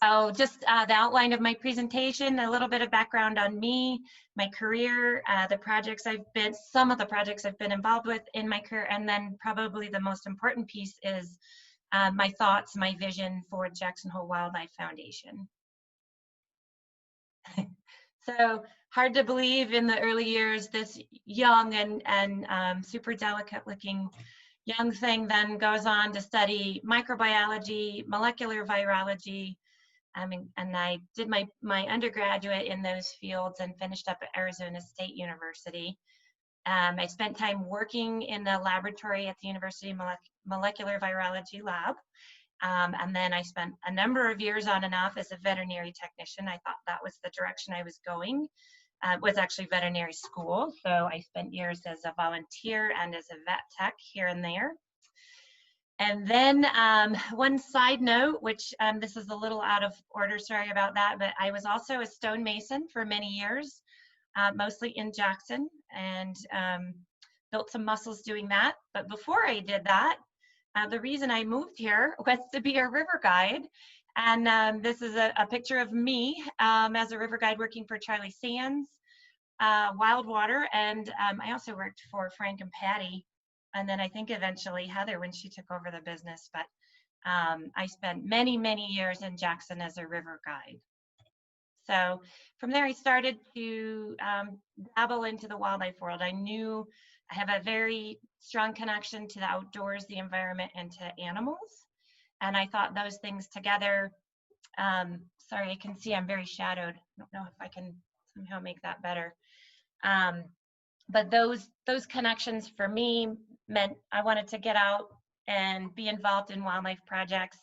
So just the outline of my presentation, a little bit of background on me, my career, the projects some of the projects I've been involved with in my career, and then probably the most important piece is my thoughts, my vision for Jackson Hole Wildlife Foundation. So hard to believe in the early years, this young and super delicate looking young thing then goes on to study microbiology, molecular virology, and I did my undergraduate in those fields and finished up at Arizona State University. I spent time working in the laboratory at the University Molecular Virology Lab. And then I spent a number of years on and off as a veterinary technician. I thought that was the direction I was going. It was actually veterinary school. So I spent years as a volunteer and as a vet tech here and there. And then one side note, which this is a little out of order, sorry about that, but I was also a stonemason for many years, mostly in Jackson, and built some muscles doing that. But before I did that, the reason I moved here was to be a river guide. And this is a picture of me as a river guide working for Charlie Sands, Wild Water, and I also worked for Frank and Patty, and then I think eventually Heather when she took over the business. But I spent many, many years in Jackson as a river guide. So from there I started to dabble into the wildlife world. I knew I have a very strong connection to the outdoors, the environment, and to animals. And I thought those things together, sorry, I can see I'm very shadowed. I don't know if I can somehow make that better. But those connections for me meant I wanted to get out and be involved in wildlife projects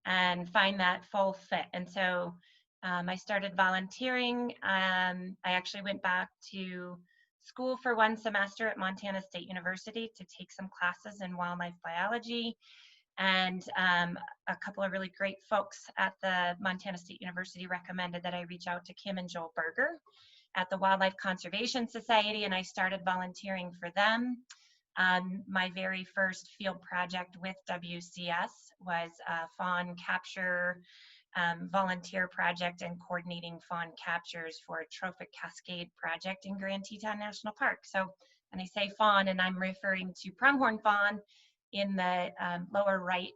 and find that full fit. And so I started volunteering. I actually went back to school for one semester at Montana State University to take some classes in wildlife biology. And a couple of really great folks at the Montana State University recommended that I reach out to Kim and Joel Berger at the Wildlife Conservation Society, and I started volunteering for them. My very first field project with WCS was a fawn capture volunteer project and coordinating fawn captures for a trophic cascade project in Grand Teton National Park. So, and I say fawn, and I'm referring to pronghorn fawn in the lower right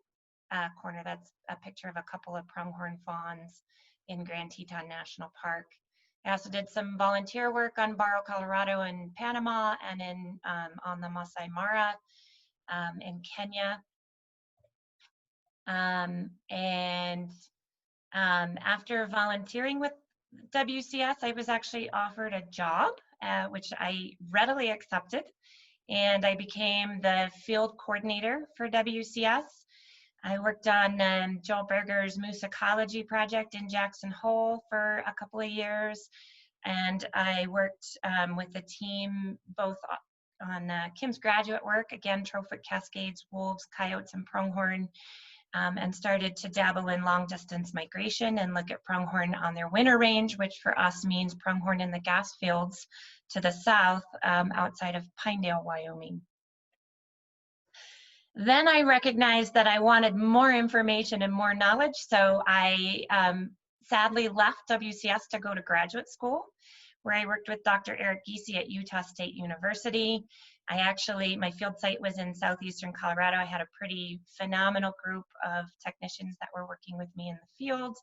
corner. That's a picture of a couple of pronghorn fawns in Grand Teton National Park. I also did some volunteer work on Barro, Colorado and Panama, and in on the Masai Mara in Kenya. After volunteering with WCS, I was actually offered a job, which I readily accepted, and I became the field coordinator for WCS. I worked on Joel Berger's moose ecology project in Jackson Hole for a couple of years, and I worked with the team both on Kim's graduate work, again, trophic cascades, wolves, coyotes, and pronghorn, and started to dabble in long distance migration and look at pronghorn on their winter range, which for us means pronghorn in the gas fields to the south outside of Pinedale, Wyoming. Then I recognized that I wanted more information and more knowledge, so I sadly left WCS to go to graduate school, where I worked with Dr. Eric Giese at Utah State University. My field site was in southeastern Colorado. I had a pretty phenomenal group of technicians that were working with me in the field,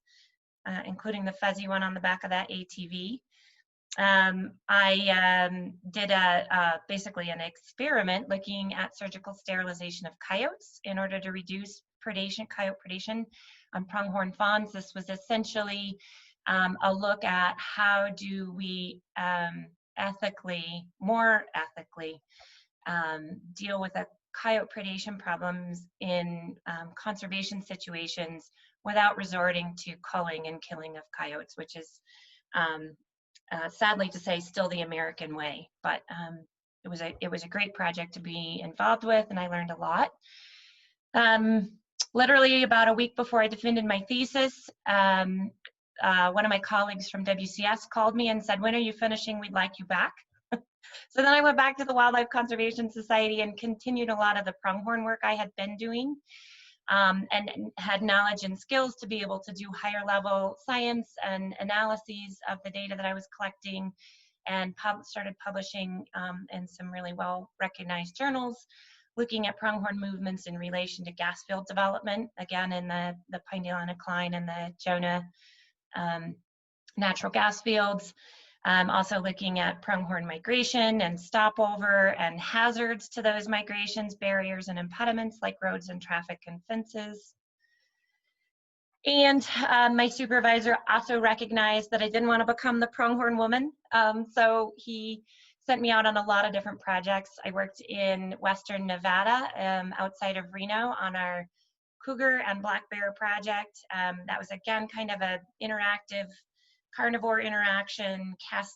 including the fuzzy one on the back of that ATV. I did basically an experiment looking at surgical sterilization of coyotes in order to reduce coyote predation on pronghorn fawns. This was essentially a look at how do we more ethically deal with coyote predation problems in conservation situations without resorting to culling and killing of coyotes, which is sadly to say, still the American way. But it was a great project to be involved with, and I learned a lot. Literally about a week before I defended my thesis, one of my colleagues from WCS called me and said, "When are you finishing? We'd like you back." So then I went back to the Wildlife Conservation Society and continued a lot of the pronghorn work I had been doing. and had knowledge and skills to be able to do higher level science and analyses of the data that I was collecting, and started publishing in some really well recognized journals, looking at pronghorn movements in relation to gas field development, again in the Pinedale Anticline and the Jonah natural gas fields. Also looking at pronghorn migration and stopover and hazards to those migrations, barriers and impediments like roads and traffic and fences. And my supervisor also recognized that I didn't want to become the pronghorn woman. So he sent me out on a lot of different projects. I worked in Western Nevada, outside of Reno, on our cougar and black bear project. That was, again, kind of an interactive carnivore interaction,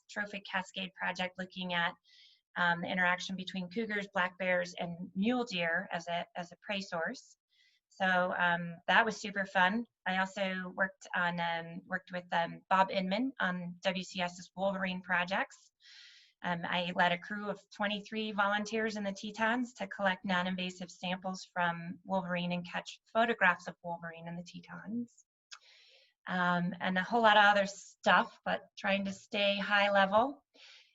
trophic cascade project, looking at the interaction between cougars, black bears, and mule deer as a prey source. So that was super fun. I also worked with Bob Inman on WCS's Wolverine projects. I led a crew of 23 volunteers in the Tetons to collect non-invasive samples from Wolverine and catch photographs of Wolverine in the Tetons. And a whole lot of other stuff, but trying to stay high level.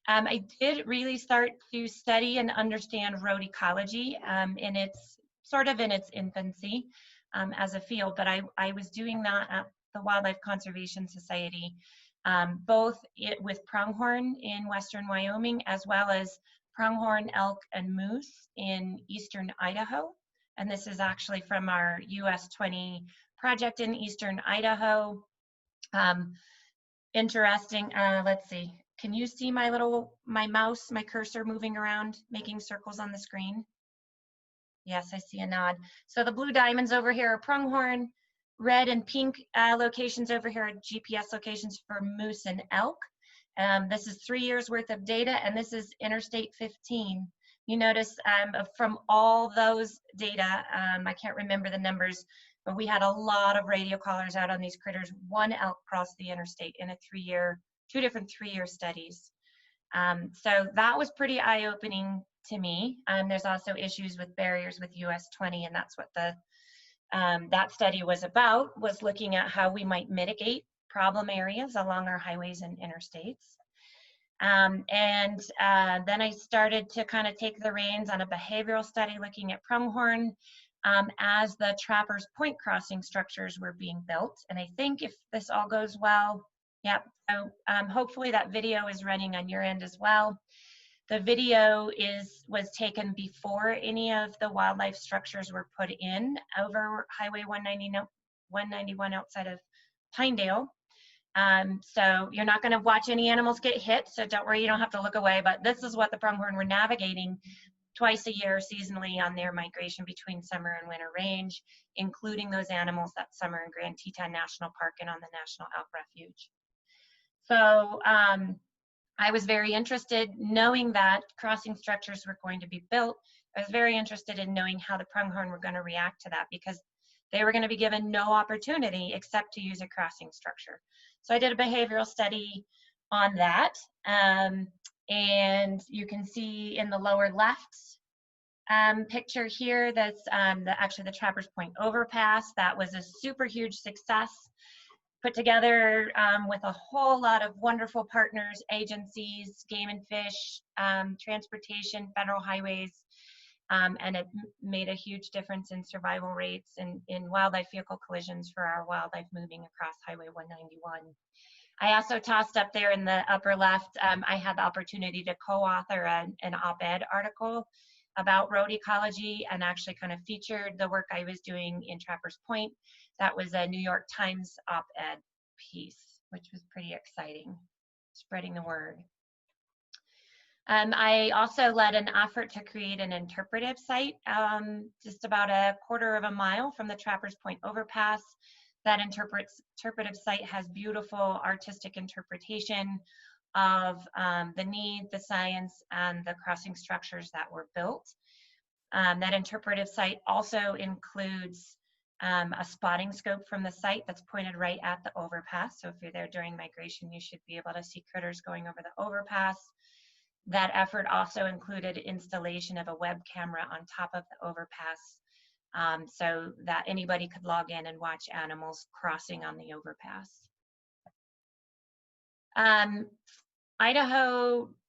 I did really start to study and understand road ecology in its infancy as a field, but I was doing that at the Wildlife Conservation Society, both with pronghorn in western Wyoming, as well as pronghorn, elk, and moose in eastern Idaho. And this is actually from our US 20 project in eastern Idaho. Interesting. Let's see. Can you see my mouse, my cursor moving around, making circles on the screen? Yes, I see a nod. So the blue diamonds over here are pronghorn, red and pink locations over here are GPS locations for moose and elk. This is 3 years worth of data, and this is Interstate 15. You notice from all those data, I can't remember the numbers, but we had a lot of radio collars out on these critters. One elk crossed the interstate in two different 3-year studies. So that was pretty eye-opening to me. There's also issues with barriers with US 20, and that's what that study was about, was looking at how we might mitigate problem areas along our highways and interstates. Then I started to kind of take the reins on a behavioral study looking at pronghorn as the Trappers Point crossing structures were being built. And I think if this all goes well, yeah, so hopefully that video is running on your end as well. The video was taken before any of the wildlife structures were put in over Highway 191 outside of Pinedale. So you're not going to watch any animals get hit, so don't worry, you don't have to look away, but this is what the pronghorn were navigating twice a year seasonally on their migration between summer and winter range, including those animals that summer in Grand Teton National Park and on the National Elk Refuge. So I was very interested, knowing that crossing structures were going to be built. I was very interested in knowing how the pronghorn were going to react to that, because they were going to be given no opportunity except to use a crossing structure. So I did a behavioral study on that. And you can see in the lower left picture here, that's actually the Trappers Point overpass. That was a super huge success, put together with a whole lot of wonderful partners, agencies, game and fish, transportation, federal highways, and it made a huge difference in survival rates and in wildlife vehicle collisions for our wildlife moving across Highway 191. I also tossed up there in the upper left, I had the opportunity to co-author an op-ed article about road ecology, and actually kind of featured the work I was doing in Trappers Point. That was a New York Times op-ed piece, which was pretty exciting, spreading the word. I also led an effort to create an interpretive site just about a quarter of a mile from the Trappers Point overpass. That interpretive site has beautiful artistic interpretation of the need, the science, and the crossing structures that were built. That interpretive site also includes a spotting scope from the site that's pointed right at the overpass. So if you're there during migration, you should be able to see critters going over the overpass. That effort also included installation of a web camera on top of the overpass so that anybody could log in and watch animals crossing on the overpass.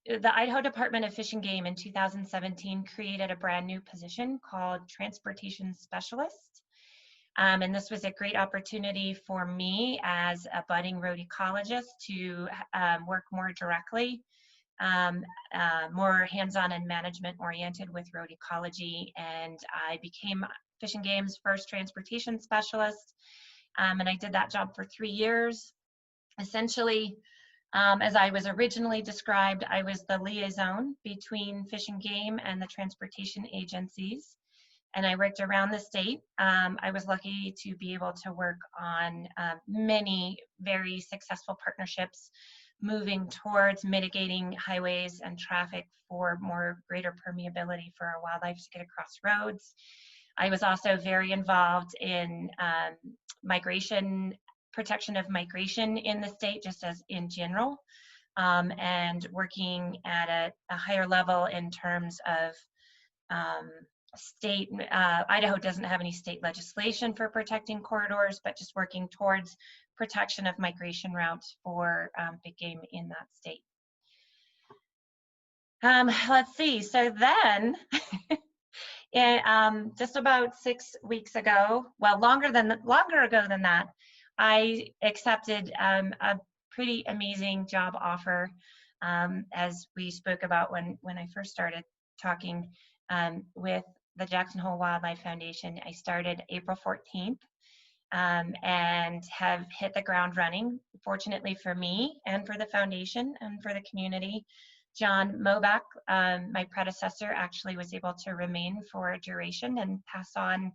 The Idaho Department of Fish and Game in 2017 created a brand new position called Transportation Specialist. And this was a great opportunity for me as a budding road ecologist to work more directly, more hands-on and management oriented with road ecology. And I became Fish and Game's first transportation specialist. And I did that job for 3 years. Essentially, as I was originally described, I was the liaison between Fish and Game and the transportation agencies, and I worked around the state. I was lucky to be able to work on many very successful partnerships moving towards mitigating highways and traffic for greater permeability for our wildlife to get across roads. I was also very involved in protection of migration in the state, just as in general, and working at a higher level in terms of state. Idaho doesn't have any state legislation for protecting corridors, but just working towards protection of migration routes for big game in that state. Let's see, so then, just about 6 weeks ago, well, longer ago than that, I accepted a pretty amazing job offer, as we spoke about when I first started talking, with the Jackson Hole Wildlife Foundation. I started April 14th and have hit the ground running. Fortunately for me and for the foundation and for the community, John Mobach, my predecessor, actually was able to remain for a duration and pass on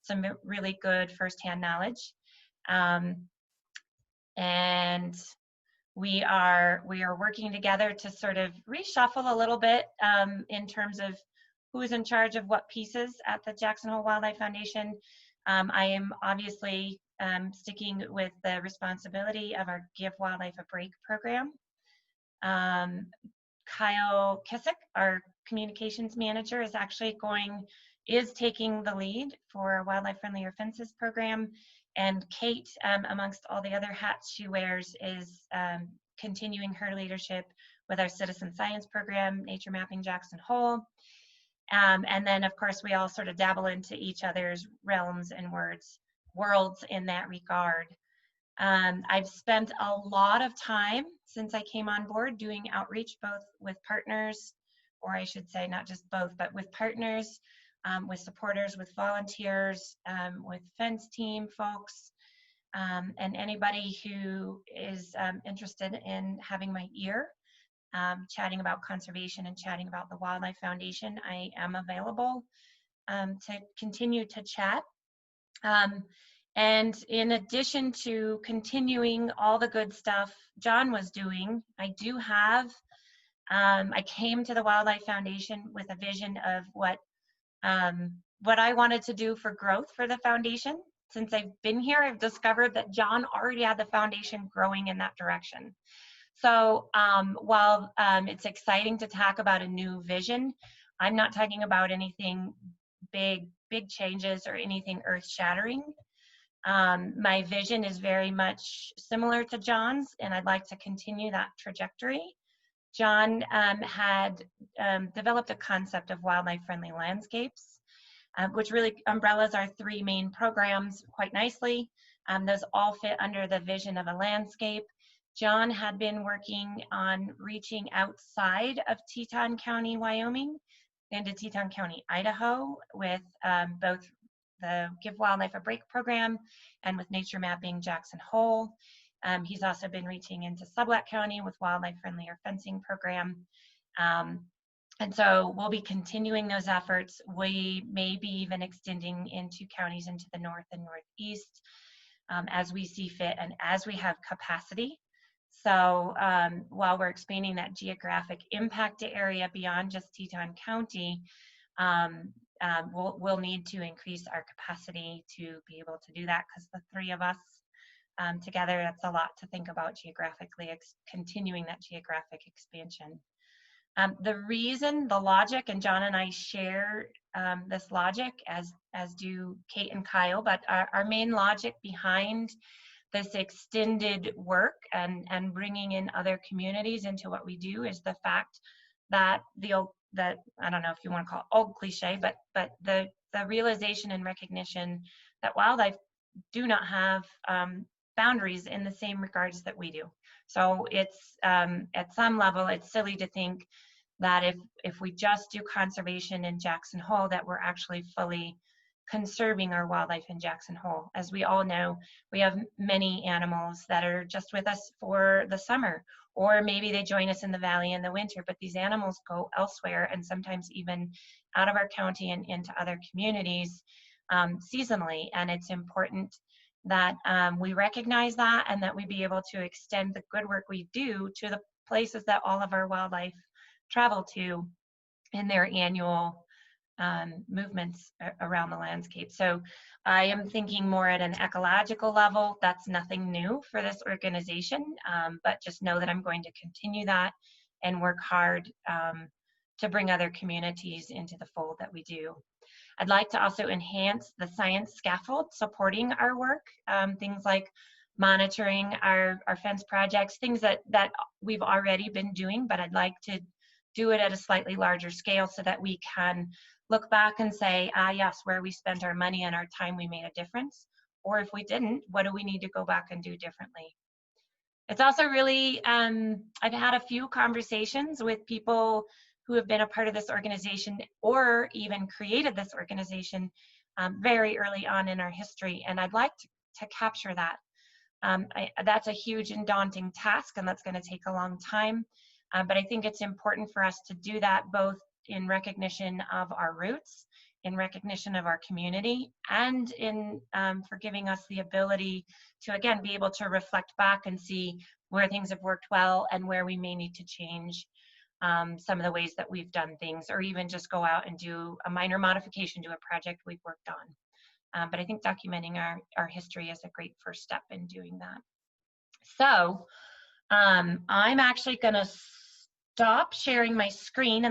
some really good firsthand knowledge. And we are working together to sort of reshuffle a little bit in terms of who's in charge of what pieces at the Jackson Hole Wildlife Foundation. I am obviously sticking with the responsibility of our Give Wildlife a Break program. Kyle Kissick, our communications manager, is taking the lead for our Wildlife Friendlier Fences program. And Kate, amongst all the other hats she wears, is continuing her leadership with our citizen science program, Nature Mapping Jackson Hole. And then, of course, we all sort of dabble into each other's realms and worlds in that regard. I've spent a lot of time since I came on board doing outreach, both with partners, or I should say not just both, but with partners, with supporters, with volunteers, with fence team folks, and anybody who is interested in having my ear, chatting about conservation and chatting about the Wildlife Foundation. I am available to continue to chat. And in addition to continuing all the good stuff John was doing, I came to the Wildlife Foundation with a vision of what I wanted to do for growth for the foundation. Since I've been here, I've discovered that John already had the foundation growing in that direction. So while it's exciting to talk about a new vision, I'm not talking about anything big changes or anything earth-shattering. My vision is very much similar to John's, and I'd like to continue that trajectory. John had developed a concept of wildlife-friendly landscapes, which really umbrellas our 3 main programs quite nicely. Those all fit under the vision of a landscape. John had been working on reaching outside of Teton County, Wyoming, into Teton County, Idaho, with both the Give Wildlife a Break program and with Nature Mapping Jackson Hole. He's also been reaching into Sublette County with Wildlife Friendlier Fencing program. And so we'll be continuing those efforts. We may be even extending into counties into the north and northeast as we see fit and as we have capacity. So while we're expanding that geographic impact area beyond just Teton County, we'll need to increase our capacity to be able to do that, because the 3 of us together, that's a lot to think about geographically, continuing that geographic expansion. The reason, the logic, and John and I share this logic, as do Kate and Kyle, but our main logic behind this extended work and bringing in other communities into what we do is the fact that that I don't know if you want to call it old cliche, but the realization and recognition that wildlife do not have boundaries in the same regards that we do. So it's at some level, it's silly to think that if we just do conservation in Jackson Hole, that we're actually fully conserving our wildlife in Jackson Hole. As we all know, we have many animals that are just with us for the summer, or maybe they join us in the valley in the winter, but these animals go elsewhere and sometimes even out of our county and into other communities seasonally. And it's important that we recognize that and that we be able to extend the good work we do to the places that all of our wildlife travel to in their annual movements around the landscape. So I am thinking more at an ecological level. That's nothing new for this organization, but just know that I'm going to continue that and work hard to bring other communities into the fold that we do. I'd like to also enhance the science scaffold supporting our work, things like monitoring our fence projects, things that we've already been doing, but I'd like to do it at a slightly larger scale so that we can look back and say, yes, where we spent our money and our time, we made a difference. Or if we didn't, what do we need to go back and do differently? It's also really, I've had a few conversations with people who have been a part of this organization or even created this organization very early on in our history. And I'd like to capture that. That's a huge and daunting task, and that's going to take a long time. But I think it's important for us to do that both in recognition of our roots, in recognition of our community, and in for giving us the ability to, again, be able to reflect back and see where things have worked well and where we may need to change some of the ways that we've done things, or even just go out and do a minor modification to a project we've worked on. But I think documenting our history is a great first step in doing that. So I'm actually going to stop sharing my screen and